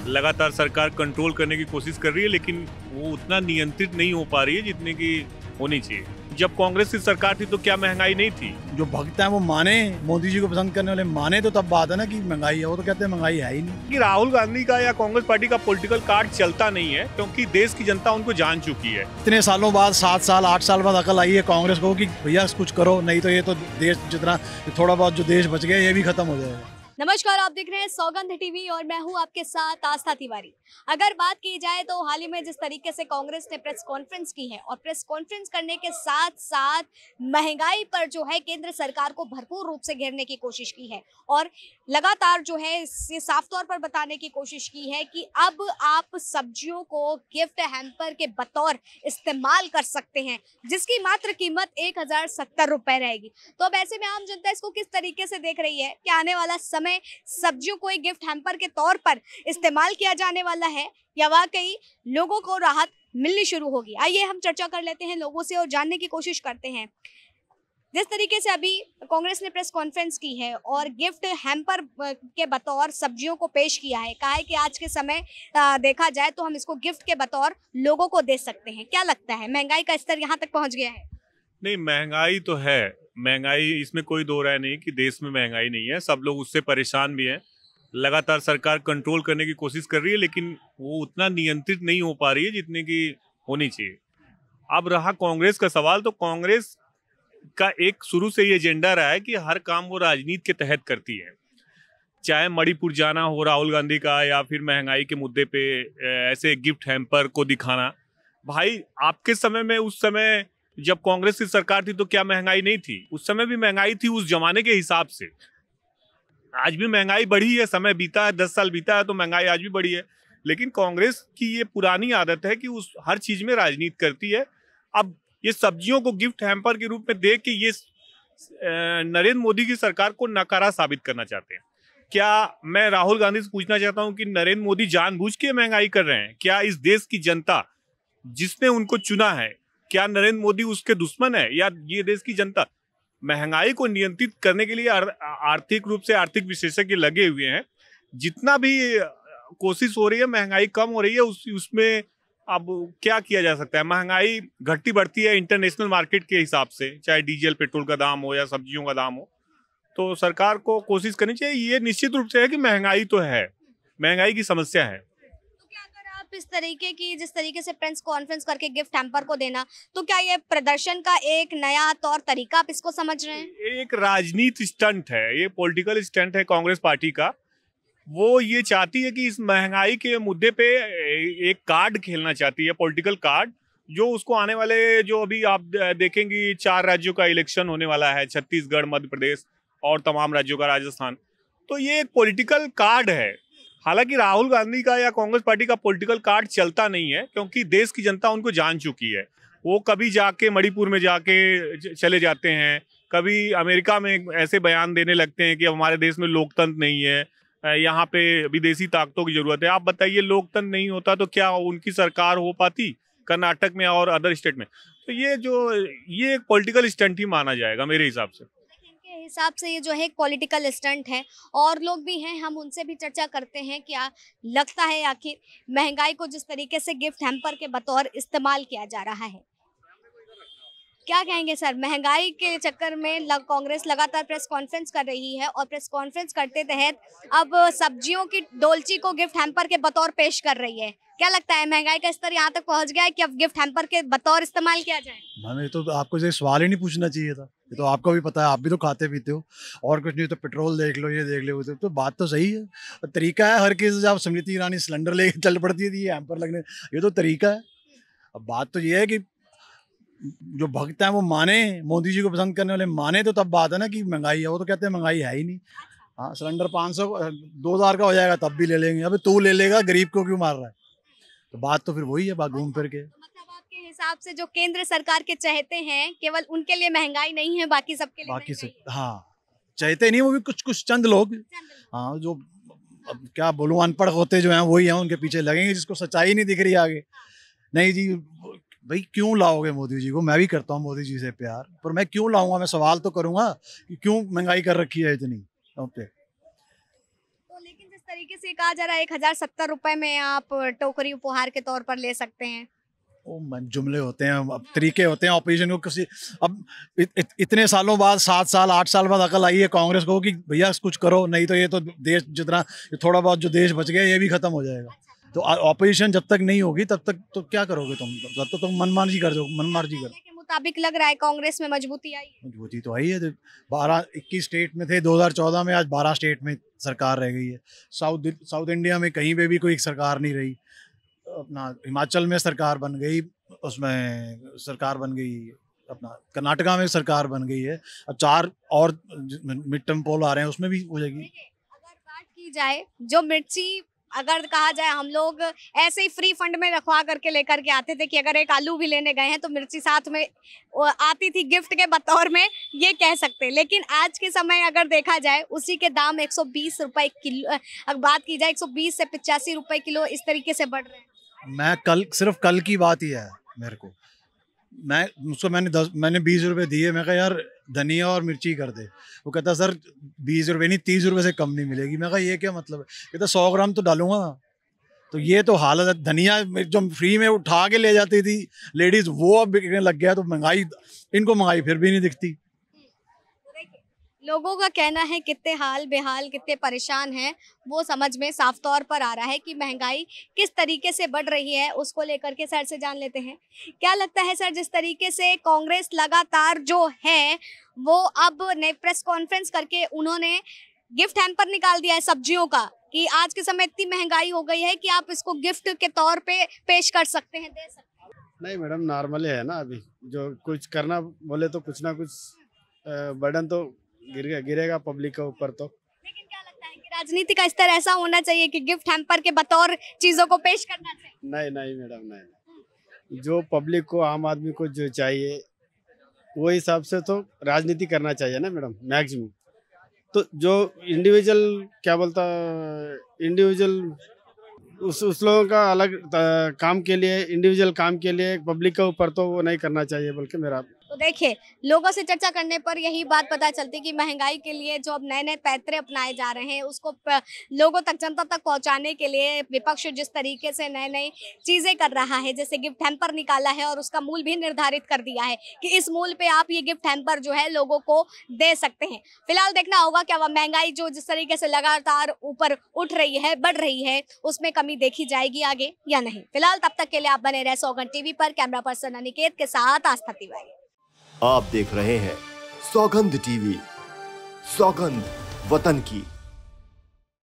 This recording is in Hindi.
लगातार सरकार कंट्रोल करने की कोशिश कर रही है, लेकिन वो उतना नियंत्रित नहीं हो पा रही है जितने की होनी चाहिए। जब कांग्रेस की सरकार थी तो क्या महंगाई नहीं थी? जो भक्त हैं वो माने, मोदी जी को पसंद करने वाले माने तो तब बात है ना कि महंगाई है। वो तो कहते हैं महंगाई है ही नहीं। कि राहुल गांधी का या कांग्रेस पार्टी का पॉलिटिकल कार्ड चलता नहीं है, क्योंकि देश की जनता उनको जान चुकी है। इतने सालों बाद 7 साल 8 साल बाद अकल आई है कांग्रेस को कि भैया कुछ करो, नहीं तो ये तो देश जितना थोड़ा बहुत जो देश बच गया ये भी खत्म हो जाएगा। नमस्कार, आप देख रहे हैं सौगंध टीवी और मैं हूं आपके साथ आस्था तिवारी। अगर बात की जाए तो हाल ही में जिस तरीके से कांग्रेस ने प्रेस कॉन्फ्रेंस की है और प्रेस कॉन्फ्रेंस करने के साथ साथ महंगाई पर जो है केंद्र सरकार को भरपूर रूप से घेरने की कोशिश की है और लगातार जो है ये साफ तौर पर बताने की कोशिश की है कि अब आप सब्जियों को गिफ्ट हैम्पर के बतौर इस्तेमाल कर सकते हैं, जिसकी मात्र कीमत 1070 रुपए रहेगी। तो अब ऐसे में आम जनता इसको किस तरीके से देख रही है कि आने वाला समय सब्जियों को एक गिफ्ट हैम्पर के तौर पर इस्तेमाल किया जाने वाला है या वाकई लोगों को राहत मिलनी शुरू होगी? आइए हम चर्चा कर लेते हैं लोगों से और जानने की कोशिश करते हैं। जिस तरीके से अभी कांग्रेस ने प्रेस कॉन्फ्रेंस की है और गिफ्ट हैम्पर के बतौर सब्जियों को पेश किया है, कहा है कि आज के समय देखा जाए तो हम इसको गिफ्ट के बतौर लोगों को दे सकते हैं। क्या लगता है, महंगाई का स्तर यहाँ तक पहुँच गया है? नहीं, महंगाई तो है। महंगाई, इसमें कोई दो राय नहीं कि देश में महंगाई नहीं है। सब लोग उससे परेशान भी हैं। लगातार सरकार कंट्रोल करने की कोशिश कर रही है, लेकिन वो उतना नियंत्रित नहीं हो पा रही है जितने की होनी चाहिए। अब रहा कांग्रेस का सवाल, तो कांग्रेस का एक शुरू से ये एजेंडा रहा है कि हर काम वो राजनीति के तहत करती है। चाहे मणिपुर जाना हो राहुल गांधी का, या फिर महंगाई के मुद्दे पे ऐसे गिफ्ट हैम्पर को दिखाना। भाई, आपके समय में, उस समय जब कांग्रेस की सरकार थी तो क्या महंगाई नहीं थी? उस समय भी महंगाई थी उस जमाने के हिसाब से। आज भी महंगाई बढ़ी है, समय बीता है, 10 साल बीता है तो महंगाई आज भी बढ़ी है। लेकिन कांग्रेस की ये पुरानी आदत है कि उस हर चीज में राजनीति करती है। अब ये सब्जियों को गिफ्ट हैम्पर के रूप में दे के ये नरेंद्र मोदी की सरकार को नकारा साबित करना चाहते हैं। क्या मैं राहुल गांधी से पूछना चाहता हूं कि नरेंद्र मोदी जानबूझ के महंगाई कर रहे हैं? क्या इस देश की जनता जिसने उनको चुना है, क्या नरेंद्र मोदी उसके दुश्मन है, या ये देश की जनता? महंगाई को नियंत्रित करने के लिए आर्थिक रूप से आर्थिक विशेषज्ञ लगे हुए हैं। जितना भी कोशिश हो रही है महंगाई कम हो रही है, उसमें अब क्या किया जा सकता है? महंगाई घटती बढ़ती है इंटरनेशनल मार्केट के हिसाब से, चाहे डीजल पेट्रोल का दाम हो या सब्जियों का दाम हो। तो सरकार को कोशिश करनी चाहिए। ये निश्चित रूप से है कि महंगाई तो है, महंगाई की समस्या है। इस तरीके की, जिस तरीके से प्रेस कॉन्फ्रेंस करके गिफ्ट हैम्पर को देना, तो क्या ये प्रदर्शन का एक नया तौर तरीका आप इसको समझ रहे हैं? एक राजनीति स्टंट है, ये पॉलिटिकल स्टंट है कांग्रेस पार्टी का। वो ये चाहती है कि इस महंगाई के मुद्दे पे एक कार्ड खेलना चाहती है, पॉलिटिकल कार्ड, जो उसको आने वाले, जो अभी आप देखेंगे 4 राज्यों का इलेक्शन होने वाला है, छत्तीसगढ़, मध्य प्रदेश और तमाम राज्यों का, राजस्थान। तो ये एक पॉलिटिकल कार्ड है। हालांकि राहुल गांधी का या कांग्रेस पार्टी का पॉलिटिकल कार्ड चलता नहीं है, क्योंकि देश की जनता उनको जान चुकी है। वो कभी जाके मणिपुर में जाके चले जाते हैं, कभी अमेरिका में ऐसे बयान देने लगते हैं कि हमारे देश में लोकतंत्र नहीं है, यहाँ पे विदेशी ताकतों की जरूरत है। आप बताइए, लोकतंत्र नहीं होता तो क्या उनकी सरकार हो पाती कर्नाटक में और अदर स्टेट में? तो ये एक पॉलिटिकल स्टंट ही माना जाएगा मेरे हिसाब से। हिसाब से ये जो है एक पॉलिटिकल स्टंट है। और लोग भी हैं, हम उनसे भी चर्चा करते हैं। क्या लगता है आखिर महंगाई को जिस तरीके से गिफ्ट हैम्पर के बतौर इस्तेमाल किया जा रहा है, क्या कहेंगे सर? महंगाई के चक्कर में कांग्रेस लगातार प्रेस कॉन्फ्रेंस कर रही है और प्रेस कॉन्फ्रेंस करते तहत अब सब्जियों की डोलची को गिफ्ट हैम्पर के बतौर पेश कर रही है। क्या लगता है, महंगाई का स्तर यहाँ तक पहुँच गया है कि अब गिफ्ट हैम्पर के बतौर इस्तेमाल किया जाए? हमें तो आपको ये सवाल ही नहीं पूछना चाहिए था। ये तो आपको भी पता है, आप भी तो खाते पीते हो। और कुछ नहीं तो पेट्रोल देख लो, ये देख लो, तो बात तो सही है। और तरीका है हर किसी, जब स्मृति ईरानी सिलेंडर लेके चल पड़ती है ये हैम्पर लगने, ये तो तरीका है। अब बात तो ये है कि जो भक्त हैं वो माने, मोदी जी को पसंद करने वाले माने तो तब बात है ना कि महंगाई है। वो तो कहते हैं महंगाई है ही नहीं। हाँ, सिलेंडर 500 2000 का हो जाएगा तब भी ले लेंगे। अबे तू ले लेगा, गरीब को क्यों मार रहा है? तो बात तो फिर वही है, बात घूम फिर के। मतलब आपके हिसाब से जो केंद्र सरकार के चहेते हैं, केवल उनके लिए महंगाई नहीं है, बाकी सबके लिए बाकी से हाँ, चाहते नहीं, वो भी कुछ कुछ चंद लोग। हाँ, जो अब क्या बोलूं, अनपढ़ होते जो हैं वही हैं, उनके पीछे लगेंगे, जिसको सच्चाई नहीं दिख रही आगे। नहीं जी भाई, क्यों लाओगे मोदी जी को? मैं भी करता हूँ मोदी जी से प्यार, पर मैं क्यों लाऊंगा? मैं सवाल तो करूंगा कि क्यों महंगाई कर रखी है इतनी। ओके, तो तो लेकिन जिस तरीके से कहा जा रहा है 1070 रुपए में आप टोकरी उपहार के तौर पर ले सकते हैं। वो जुमले होते हैं, अब तरीके होते हैं ऑपोजिशन को किसी। अब इतने सालों बाद 7 साल 8 साल बाद अकल आई है कांग्रेस को कि भैया कुछ करो, नहीं तो ये तो देश जितना थोड़ा बहुत जो देश बच गया ये भी खत्म हो जाएगा। तो ऑपोजिशन जब तक नहीं होगी तब तक तो क्या करोगे तुम? तब तो तुम मनमानी कर दो, मनमर्जी कर। के मुताबिक लग रहा है कांग्रेस में मजबूती आई है। मजबूती तो आई है। 21 स्टेट में थे 2014 में, आज 12 स्टेट में सरकार रह गई है। साउथ इंडिया में कहीं पे भी कोई सरकार नहीं रही। अपना हिमाचल में सरकार बन गई, उसमें सरकार बन गई, अपना कर्नाटका में सरकार बन गई है। अब 4 और मिड टर्म पोल आ रहे हैं, उसमें भी हो जाएगी। अगर बात की जाए जो मिर्ची, अगर कहा जाए हम लोग ऐसे ही फ्री फंड में रखवा करके लेकर के आते थे कि अगर एक आलू भी लेने गए हैं तो मिर्ची साथ में आती थी गिफ्ट के बतौर में, ये कह सकते हैं। लेकिन आज के समय अगर देखा जाए उसी के दाम 120 रुपए किलो, अगर बात की जाए 120 से 85 रुपए किलो इस तरीके से बढ़ रहे हैं। मैं सिर्फ कल की बात ही है मेरे को। मैंने 20 रुपए दिए। मैं कहा यार धनिया और मिर्ची कर दे। वो कहता सर 20 रुपए नहीं 30 रुपए से कम नहीं मिलेगी। मैं कहा ये क्या मतलब है? कहता 100 ग्राम तो डालूंगा। तो ये तो हालत है। धनिया जो फ्री में उठा के ले जाती थी लेडीज, वो अब बिकने लग गया। तो महंगाई, इनको महंगाई फिर भी नहीं दिखती। लोगों का कहना है कितने हाल बेहाल, कितने परेशान हैं, वो समझ में साफ तौर पर आ रहा है कि महंगाई किस तरीके से बढ़ रही है। उसको लेकर के सर से जान लेते हैं। क्या लगता है सर, जिस तरीके से कांग्रेस लगातार जो है वो अब नए प्रेस कॉन्फ्रेंस करके उन्होंने गिफ्ट हैम्पर निकाल दिया है सब्जियों का, कि आज के समय इतनी महंगाई हो गई है कि आप इसको गिफ्ट के तौर पे पेश कर सकते हैं, दे सकते हैं। नहीं मैडम, नॉर्मल है ना। अभी जो कुछ करना बोले तो कुछ ना कुछ बर्डन तो गिरेगा पब्लिक के ऊपर। तो लेकिन क्या लगता है कि राजनीति का स्तर ऐसा होना चाहिए कि गिफ्ट हैम्पर के बतौर चीजों को पेश करना चाहिए? नहीं मैडम, नहीं। जो पब्लिक को, आम आदमी को जो चाहिए वो हिसाब से तो राजनीति करना चाहिए ना मैडम, मैक्सिमम। तो जो इंडिविजुअल क्या बोलता, इंडिविजुअल उस लोगों का अलग काम के लिए, इंडिविजुअल काम के लिए पब्लिक के ऊपर तो वो नहीं करना चाहिए, बल्कि मेरा। तो देखिए, लोगों से चर्चा करने पर यही बात पता चलती कि महंगाई के लिए जो अब नए नए पैतरे अपनाए जा रहे हैं उसको लोगों तक, जनता तक पहुंचाने के लिए विपक्ष जिस तरीके से नए नए चीजें कर रहा है, जैसे गिफ्ट हैम्पर निकाला है और उसका मूल्य भी निर्धारित कर दिया है कि इस मूल्य पे आप ये गिफ्ट हैम्पर जो है लोगों को दे सकते हैं। फिलहाल देखना होगा क्या वह महंगाई जो जिस तरीके से लगातार ऊपर उठ रही है, बढ़ रही है, उसमें कमी देखी जाएगी आगे या नहीं। फिलहाल तब तक के लिए आप बने रहे सौगंध टीवी पर। कैमरा पर्सन अनिकेत के साथ आस्था तिवारी। आप देख रहे हैं सौगंध टीवी, सौगंध वतन की।